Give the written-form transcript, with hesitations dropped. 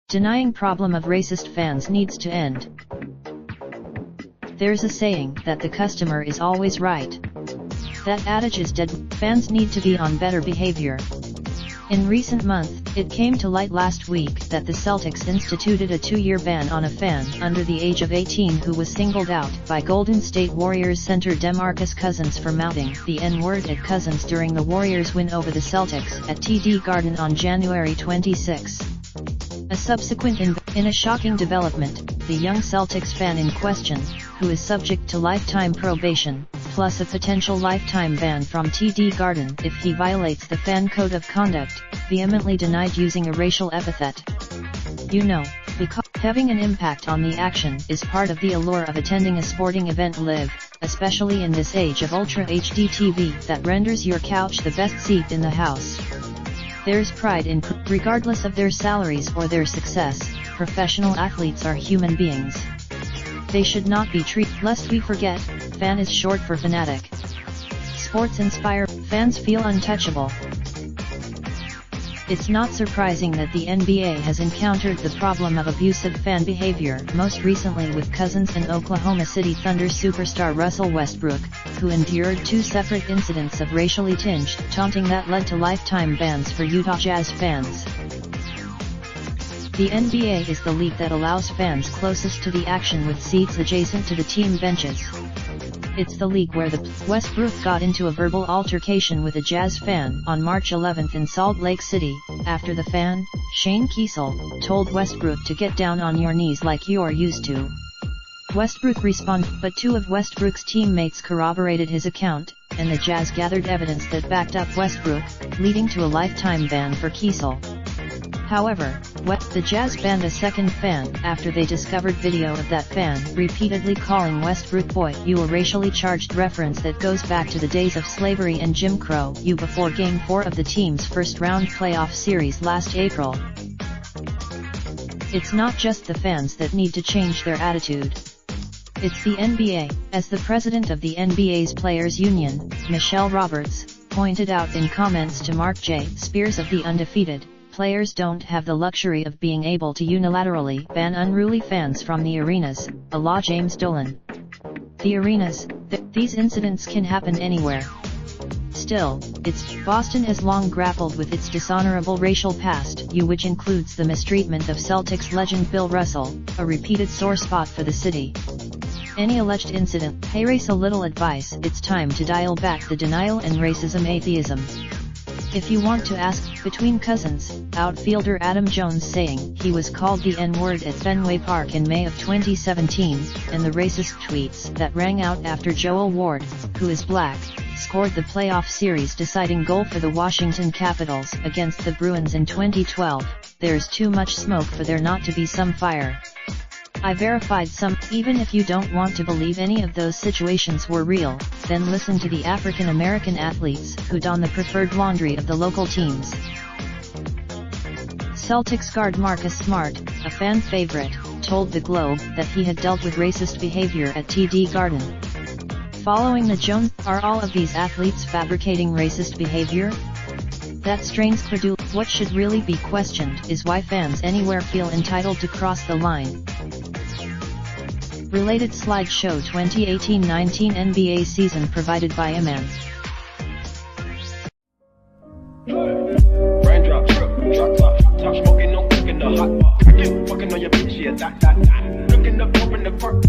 Denying problem of racist fans needs to end. There's a saying that the customer is always right. That adage is dead. Fans need to be on better behavior. In recent months, it came to light last week that the Celtics instituted a 2-year ban on a fan under the age of 18 who was singled out by Golden State Warriors center DeMarcus Cousins for mouthing the N-word at Cousins during the Warriors' win over the Celtics at TD Garden on January 26. In a shocking development, the young Celtics fan in question, who is subject to lifetime probation, plus a potential lifetime ban from TD Garden if he violates the fan code of conduct, vehemently denied using a racial epithet. Because having an impact on the action is part of the allure of attending a sporting event live, especially in this age of Ultra HD TV that renders your couch the best seat in the house. There's pride in, regardless of their salaries or their success, professional athletes are human beings. They should not be treated. Lest we forget, fan is short for fanatic. Sports inspire, fans feel untouchable. It's not surprising that the NBA has encountered the problem of abusive fan behavior, most recently with Cousins and Oklahoma City Thunder superstar Russell Westbrook, who endured 2 separate incidents of racially tinged taunting that led to lifetime bans for Utah Jazz fans. The NBA is the league that allows fans closest to the action with seats adjacent to the team benches. It's the league where Westbrook got into a verbal altercation with a Jazz fan on March 11 in Salt Lake City, after the fan, Shane Kiesel, told Westbrook to get down on your knees like you're used to. Westbrook responded, but 2 of Westbrook's teammates corroborated his account, and the Jazz gathered evidence that backed up Westbrook, leading to a lifetime ban for Kiesel. However, the Jazz banned a second fan after they discovered video of that fan repeatedly calling Westbrook "boy," a racially charged reference that goes back to the days of slavery and Jim Crow before Game 4 of the team's first-round playoff series last April. It's not just the fans that need to change their attitude. It's the NBA, as the president of the NBA's Players Union, Michelle Roberts, pointed out in comments to Mark J. Spears of The Undefeated. Players don't have the luxury of being able to unilaterally ban unruly fans from the arenas, a law. James Dolan. The arenas, these incidents can happen anywhere. Still, Boston has long grappled with its dishonorable racial past, which includes the mistreatment of Celtics legend Bill Russell, a repeated sore spot for the city. Any alleged incident, hey, race a little advice, it's time to dial back the denial and racism atheism. If you want to ask, between Cousins, outfielder Adam Jones saying he was called the N-word at Fenway Park in May of 2017, and the racist tweets that rang out after Joel Ward, who is black, scored the playoff series deciding goal for the Washington Capitals against the Bruins in 2012, there's too much smoke for there not to be some fire. I verified some. Even if you don't want to believe any of those situations were real, then listen to the African American athletes who don the preferred laundry of the local teams. Celtics guard Marcus Smart, a fan favorite, told The Globe that he had dealt with racist behavior at TD Garden. Following the Jones, are all of these athletes fabricating racist behavior? That strains credulity. What should really be questioned is why fans anywhere feel entitled to cross the line. Related slideshow 2018-19 NBA season provided by Aman. Raindrop, drop top smoking, no cooking the hot pot. Fucking on your bitch, yeah, that. Looking up, open the park,